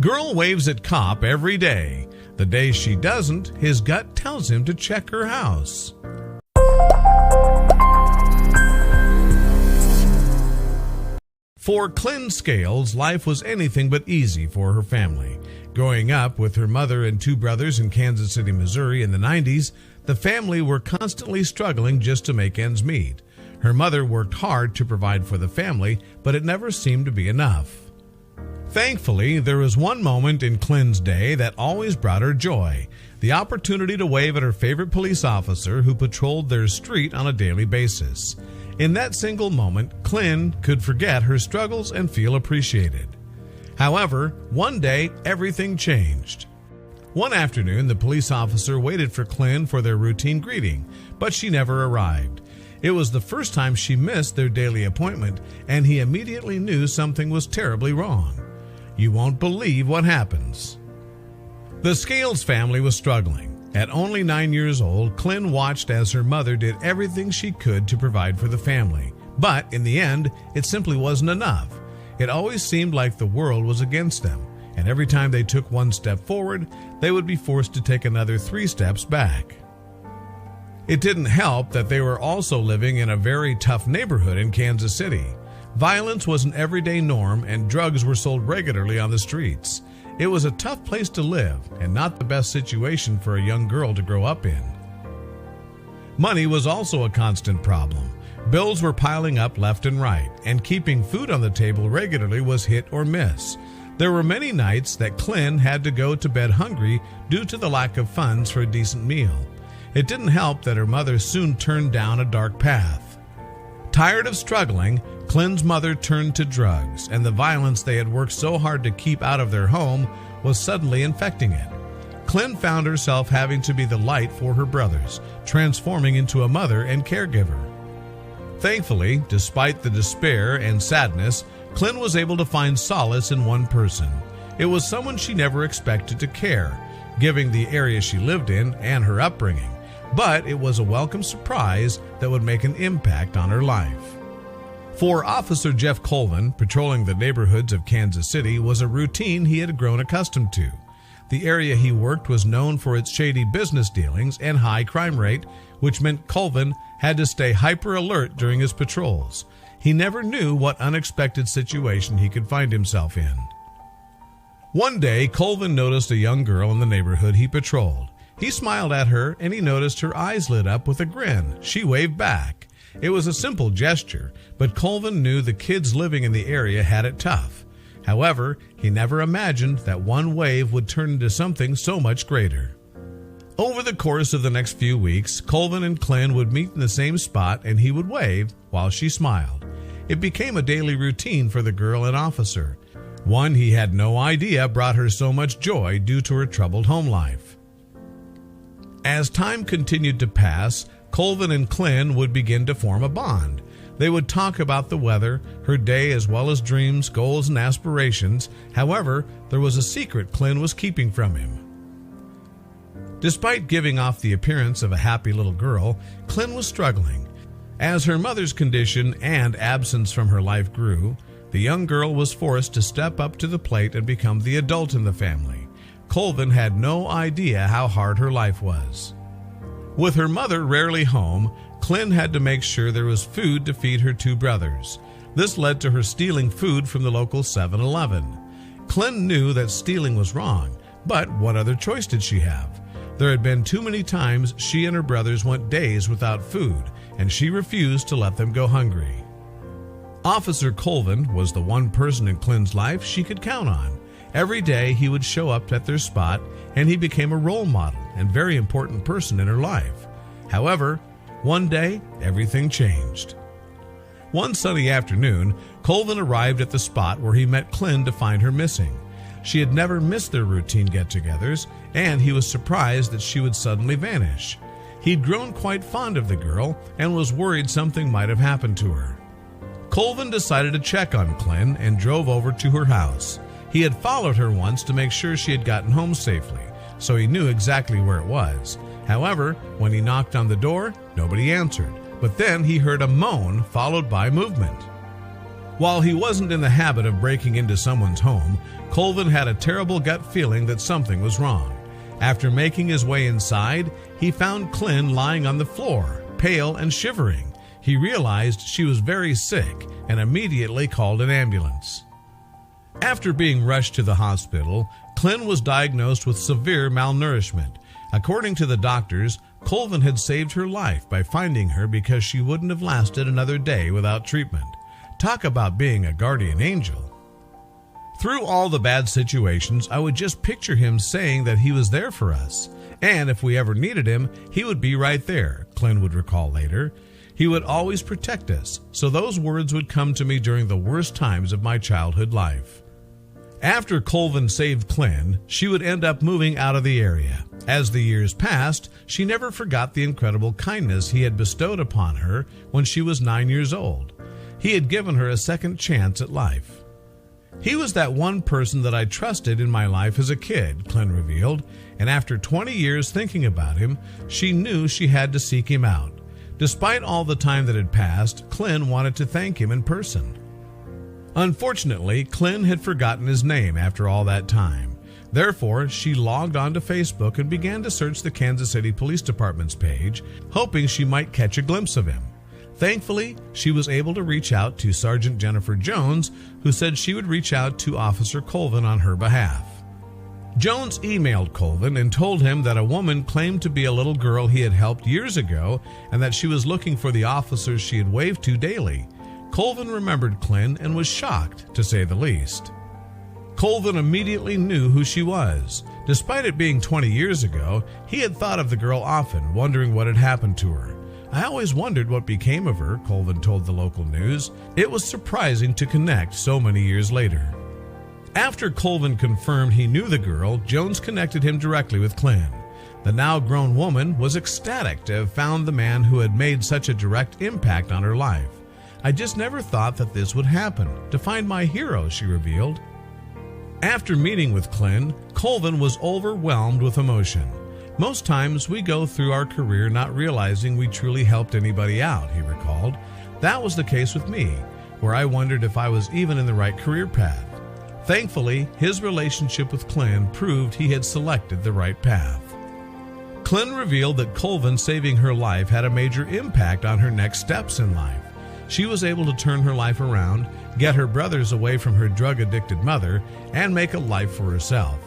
Girl waves at cop every day. The day she doesn't, his gut tells him to check her house. For Clyn Scales, life was anything but easy for her family. Growing up with her mother and two brothers in Kansas City, Missouri in the 90s, the family were constantly struggling just to make ends meet. Her mother worked hard to provide for the family, but it never seemed to be enough. Thankfully, there was one moment in Clyn's day that always brought her joy: the opportunity to wave at her favorite police officer who patrolled their street on a daily basis. In that single moment, Clyn could forget her struggles and feel appreciated. However, one day, everything changed. One afternoon, the police officer waited for Clyn for their routine greeting, but she never arrived. It was the first time she missed their daily appointment, and he immediately knew something was terribly wrong. You won't believe what happens. The Scales family was struggling. At only 9 years old, Clyn watched as her mother did everything she could to provide for the family. But in the end, it simply wasn't enough. It always seemed like the world was against them, and every time they took one step forward, they would be forced to take another 3 steps back. It didn't help that they were also living in a very tough neighborhood in Kansas City. Violence was an everyday norm, and drugs were sold regularly on the streets. It was a tough place to live, and not the best situation for a young girl to grow up in. Money was also a constant problem. Bills were piling up left and right, and keeping food on the table regularly was hit or miss. There were many nights that Clyn had to go to bed hungry due to the lack of funds for a decent meal. It didn't help that her mother soon turned down a dark path. Tired of struggling, Clyn's mother turned to drugs, and the violence they had worked so hard to keep out of their home was suddenly infecting it. Clyn found herself having to be the light for her brothers, transforming into a mother and caregiver. Thankfully, despite the despair and sadness, Clyn was able to find solace in one person. It was someone she never expected to care, given the area she lived in and her upbringing. But it was a welcome surprise that would make an impact on her life. For Officer Jeff Coleman, patrolling the neighborhoods of Kansas City was a routine he had grown accustomed to. The area he worked was known for its shady business dealings and high crime rate, which meant Coleman had to stay hyper alert during his patrols. He never knew what unexpected situation he could find himself in. One day, Coleman noticed a young girl in the neighborhood he patrolled. He smiled at her, and he noticed her eyes lit up with a grin. She waved back. It was a simple gesture, but Coleman knew the kids living in the area had it tough. However, he never imagined that one wave would turn into something so much greater. Over the course of the next few weeks, Coleman and Clyn would meet in the same spot, and he would wave while she smiled. It became a daily routine for the girl and officer, one he had no idea brought her so much joy due to her troubled home life. As time continued to pass, Coleman and Clyn would begin to form a bond. They would talk about the weather, her day, as well as dreams, goals, and aspirations. However, there was a secret Clyn was keeping from him. Despite giving off the appearance of a happy little girl, Clyn was struggling. As her mother's condition and absence from her life grew, the young girl was forced to step up to the plate and become the adult in the family. Coleman had no idea how hard her life was. With her mother rarely home, Clyn had to make sure there was food to feed her two brothers. This led to her stealing food from the local 7-Eleven. Clyn knew that stealing was wrong, but what other choice did she have? There had been too many times she and her brothers went days without food, and she refused to let them go hungry. Officer Coleman was the one person in Clyn's life she could count on. Every day he would show up at their spot, and he became a role model and very important person in her life. However, one day, everything changed. One sunny afternoon, Coleman arrived at the spot where he met Clyn to find her missing. She had never missed their routine get-togethers, and he was surprised that she would suddenly vanish. He'd grown quite fond of the girl and was worried something might have happened to her. Coleman decided to check on Clyn and drove over to her house. He had followed her once to make sure she had gotten home safely, so he knew exactly where it was. However, when he knocked on the door, nobody answered, but then he heard a moan followed by movement. While he wasn't in the habit of breaking into someone's home, Coleman had a terrible gut feeling that something was wrong. After making his way inside, he found Clyn lying on the floor, pale and shivering. He realized she was very sick and immediately called an ambulance. After being rushed to the hospital, Clyn was diagnosed with severe malnourishment. According to the doctors, Coleman had saved her life by finding her because she wouldn't have lasted another day without treatment. Talk about being a guardian angel. Through all the bad situations, I would just picture him saying that he was there for us. And if we ever needed him, he would be right there, Clyn would recall later. He would always protect us, so those words would come to me during the worst times of my childhood life. After Coleman saved Clyn, she would end up moving out of the area. As the years passed, she never forgot the incredible kindness he had bestowed upon her when she was 9 years old. He had given her a second chance at life. He was that one person that I trusted in my life as a kid, Clyn revealed, and after 20 years thinking about him, she knew she had to seek him out. Despite all the time that had passed, Clyn wanted to thank him in person. Unfortunately, Clyn had forgotten his name after all that time. Therefore, she logged onto Facebook and began to search the Kansas City Police Department's page, hoping she might catch a glimpse of him. Thankfully, she was able to reach out to Sergeant Jennifer Jones, who said she would reach out to Officer Coleman on her behalf. Jones emailed Coleman and told him that a woman claimed to be a little girl he had helped years ago and that she was looking for the officers she had waved to daily. Coleman remembered Clyn and was shocked, to say the least. Coleman immediately knew who she was. Despite it being 20 years ago, he had thought of the girl often, wondering what had happened to her. I always wondered what became of her, Coleman told the local news. It was surprising to connect so many years later. After Coleman confirmed he knew the girl, Jones connected him directly with Clyn. The now grown woman was ecstatic to have found the man who had made such a direct impact on her life. I just never thought that this would happen, to find my hero, she revealed. After meeting with Clyn, Coleman was overwhelmed with emotion. Most times we go through our career not realizing we truly helped anybody out, he recalled. That was the case with me, where I wondered if I was even in the right career path. Thankfully, his relationship with Clyn proved he had selected the right path. Clyn revealed that Coleman saving her life had a major impact on her next steps in life. She was able to turn her life around, get her brothers away from her drug-addicted mother, and make a life for herself.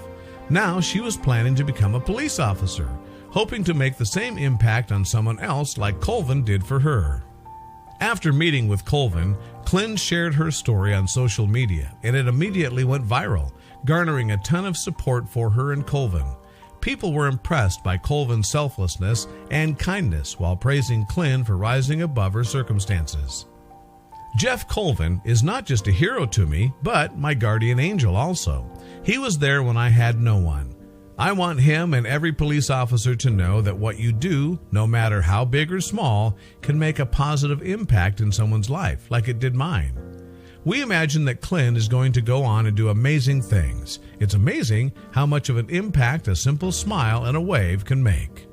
Now she was planning to become a police officer, hoping to make the same impact on someone else like Coleman did for her. After meeting with Coleman, Clyn shared her story on social media, and it immediately went viral, garnering a ton of support for her and Coleman. People were impressed by Coleman's selflessness and kindness while praising Clyn for rising above her circumstances. Jeff Coleman is not just a hero to me, but my guardian angel also. He was there when I had no one. I want him and every police officer to know that what you do, no matter how big or small, can make a positive impact in someone's life, like it did mine. We imagine that Clyn is going to go on and do amazing things. It's amazing how much of an impact a simple smile and a wave can make.